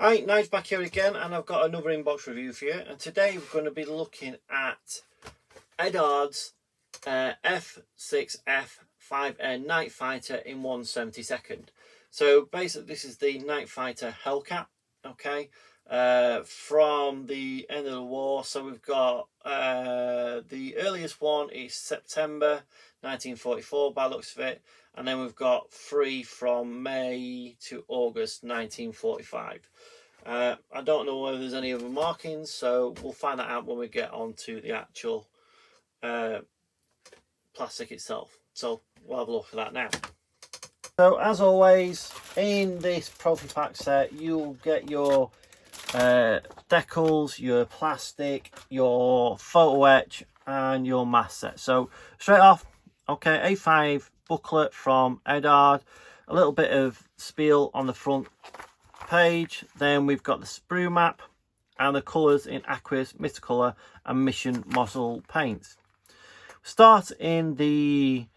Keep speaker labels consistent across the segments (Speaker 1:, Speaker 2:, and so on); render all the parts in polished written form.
Speaker 1: Hi, Nigel back here again, and I've got another inbox review for you. And today we're going to be looking at Eduard's F6F5N Night Fighter in 1/72. So basically, this is the Night Fighter Hellcat. Okay, from the end of the war. So we've got the earliest one is September 1944 by the looks of it, and then we've got 3 from May to August 1945. I don't know whether there's any other markings, so we'll find that out when we get onto the actual plastic itself. So we'll have a look at that now. So as always, in this Profi Pack set, you'll get your decals, your plastic, your photo etch, and your mask set. So straight off, okay, A5 booklet from Eduard, a little bit of spiel on the front page. Then we've got the sprue map and the colours in aqueous, Mysticolor and Mission Model paints. Start in the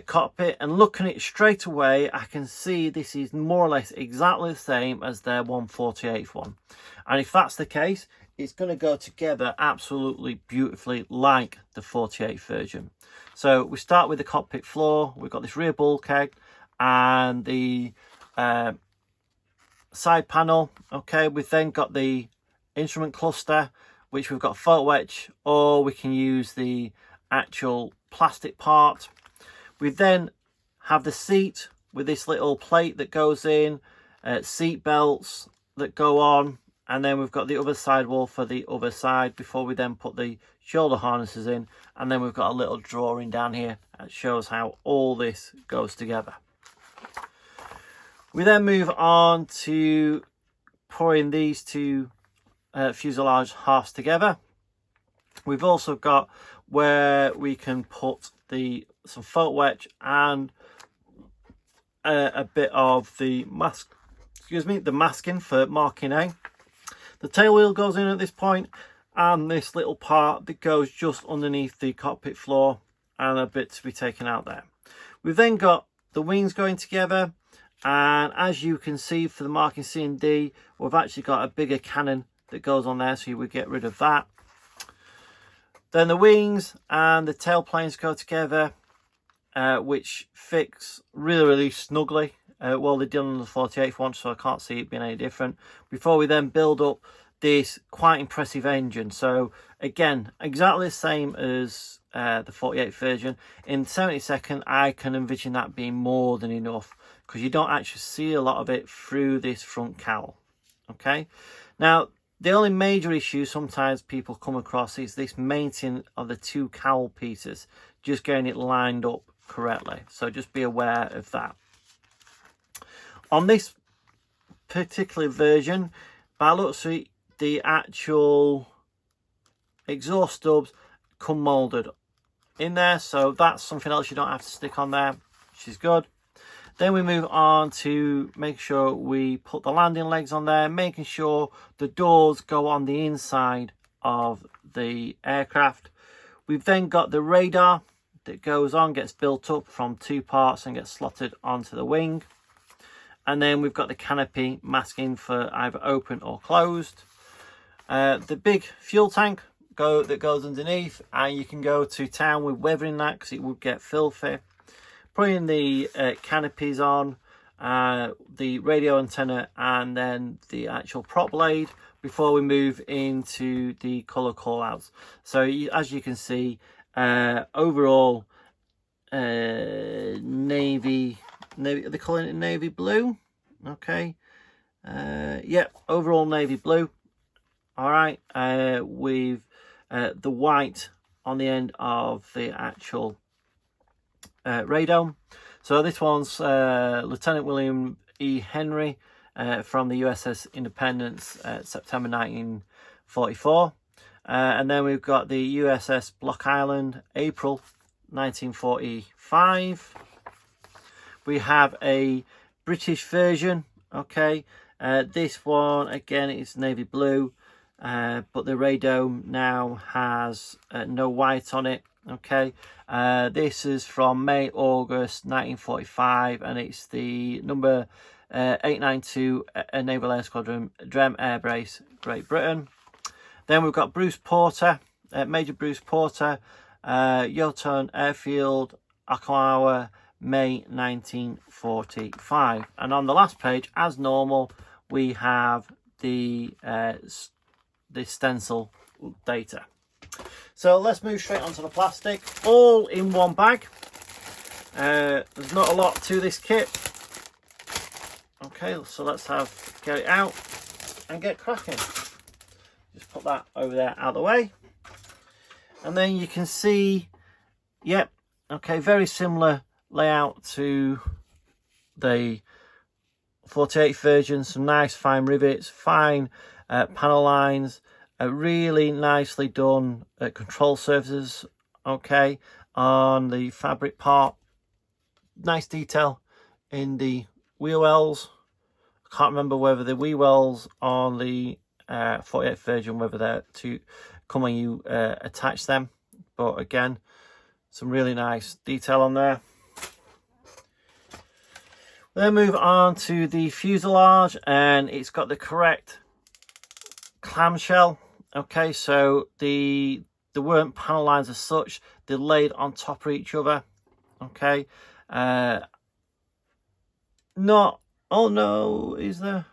Speaker 1: cockpit, and looking at it straight away, I can see this is more or less exactly the same as their 1/48 one, and if that's the case, it's going to go together absolutely beautifully like the 48 version. So we start with the cockpit floor. We've got this rear bulkhead and the side panel. Okay, we've then got the instrument cluster, which we've got photo etch, or we can use the actual plastic part. We then have the seat with this little plate that goes in, seat belts that go on, and then we've got the other sidewall for the other side before we then put the shoulder harnesses in, and then we've got a little drawing down here that shows how all this goes together. We then move on to pouring these two fuselage halves together. We've also got where we can put some photo etch and a bit of the mask, the masking for marking A. The tail wheel goes in at this point, and this little part that goes just underneath the cockpit floor, and a bit to be taken out there. We've then got the wings going together, and as you can see for the marking C and D, we've actually got a bigger cannon that goes on there, so you would get rid of that. Then the wings and the tail planes go together, which fits really snugly. Well, they're done on the 48th one, so I can't see it being any different. Before we then build up this quite impressive engine. So again, exactly the same as the 48th version. In 72nd, I can envision that being more than enough, because you don't actually see a lot of it through this front cowl. Okay, now the only major issue sometimes people come across is this mating of the two cowl pieces, just getting it lined up correctly. So just be aware of that. On this particular version, by the looks of it, the actual exhaust stubs come moulded in there, so that's something else you don't have to stick on there, which is good. Then we move on to make sure we put the landing legs on there, making sure the doors go on the inside of the aircraft. We've then got the radar that goes on, gets built up from 2 parts and gets slotted onto the wing. And then we've got the canopy masking for either open or closed. The big fuel tank that goes underneath, and you can go to town with weathering that because it would get filthy. Putting the canopies on, the radio antenna, and then the actual prop blade before we move into the colour callouts. So as you can see, overall navy, they're calling it navy blue. Okay, overall navy blue. All right, with the white on the end of the actual radome. So this one's Lieutenant William E. Henry from the USS Independence, September 1944. And then we've got the USS Block Island, April 1945. We have a British version. Okay, this one again is navy blue, but the radome now has no white on it. Okay, this is from May, August 1945, and it's the number 892 Naval Air Squadron, Drem Air Base, Great Britain. Then we've got Bruce Porter, Major Bruce Porter, Yelton Airfield, Okinawa, May 1945. And on the last page, as normal, we have the stencil data. So let's move straight onto the plastic, all in one bag. There's not a lot to this kit. Okay, so let's get it out and get cracking. Just put that over there out of the way. And then you can see, yep, okay, very similar layout to the 48 version. Some nice fine rivets, fine panel lines, really nicely done control surfaces, okay, on the fabric part. Nice detail in the wheel wells. I can't remember whether the wheel wells on the 48 version, whether they're to come when you attach them, but again, some really nice detail on there. Then move on to the fuselage, and it's got the correct clamshell. Okay, so there weren't panel lines as such, they're laid on top of each other. Okay, not, oh no, is there?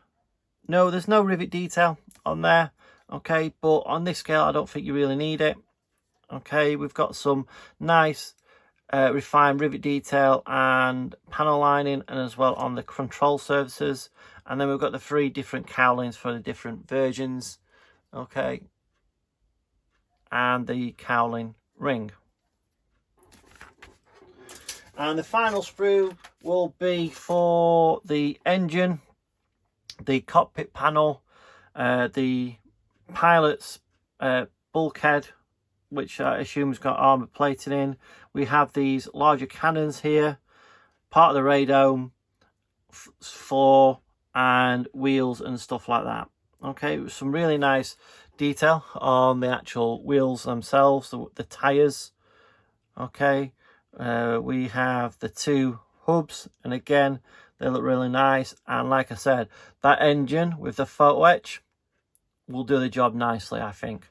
Speaker 1: No, there's no rivet detail on there. Okay, but on this scale I don't think you really need it. Okay, we've got some nice refined rivet detail and panel lining, and as well on the control surfaces. And then we've got the 3 different cowlings for the different versions. Okay, and the cowling ring. And the final sprue will be for the engine, the cockpit panel, the pilot's bulkhead, which I assume has got armour plating in. We have these larger cannons here, part of the radome, floor, and wheels and stuff like that. Okay, some really nice detail on the actual wheels themselves, the tyres. Okay, we have the 2 hubs, and again, they look really nice. And like I said, that engine with the photo etch will do the job nicely, I think.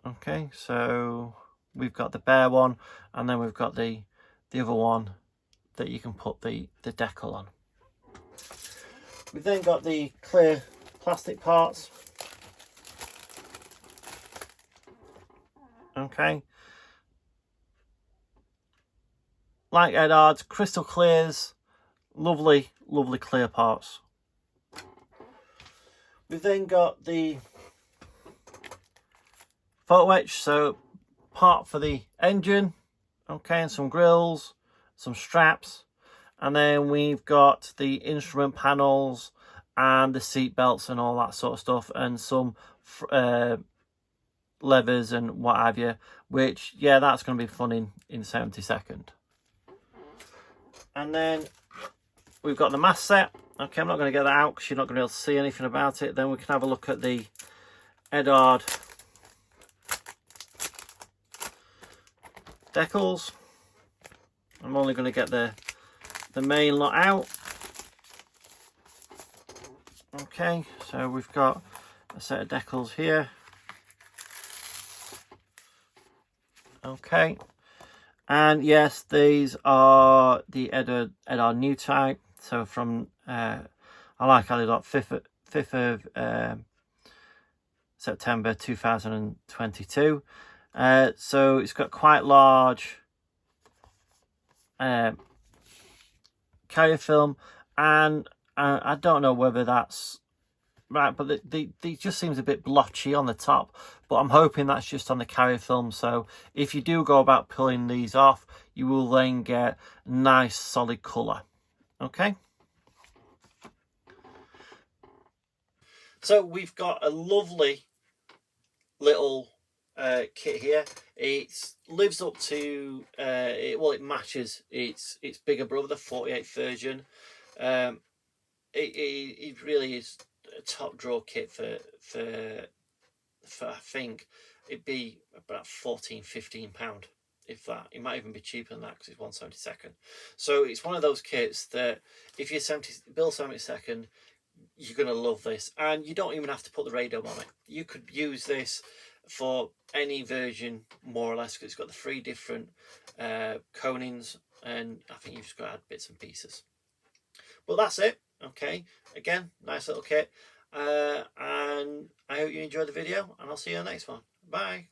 Speaker 1: Okay, so we've got the bare one, and then we've got the other one that you can put the decal on. We've then got the clear plastic parts. Okay, like Eduard's, crystal clears, lovely clear parts. We've then got the photo etch, so part for the engine, okay, and some grills, some straps, and then we've got the instrument panels and the seat belts and all that sort of stuff, and some levers and what have you, which, yeah, that's going to be fun in 70-second. And then we've got the mast set. Okay, I'm not going to get that out because you're not going to be able to see anything about it. Then we can have a look at the Eduard decals. I'm only going to get the main lot out. Okay, so we've got a set of decals here. Okay, and yes, these are the Eduard new type. So from I like how they got 5th of September 2022. So it's got quite large carrier film, and I don't know whether that's right, but they just seems a bit blotchy on the top, but I'm hoping that's just on the carrier film. So if you do go about pulling these off, you will then get nice solid colour. Okay, so we've got a lovely little kit here. It lives up to it matches its bigger brother, the 48 version. It really is a top draw kit for for, I think it'd be about £14-15, if that. It might even be cheaper than that because it's 1/72. So it's one of those kits that if you're build 72nd, you're going to love this. And you don't even have to put the radio on it. You could use this for any version, more or less, because it's got the 3 different conings, and I think you've just got to add bits and pieces. But that's it. Okay, again, nice little kit. And I hope you enjoyed the video, and I'll see you in the next one. Bye.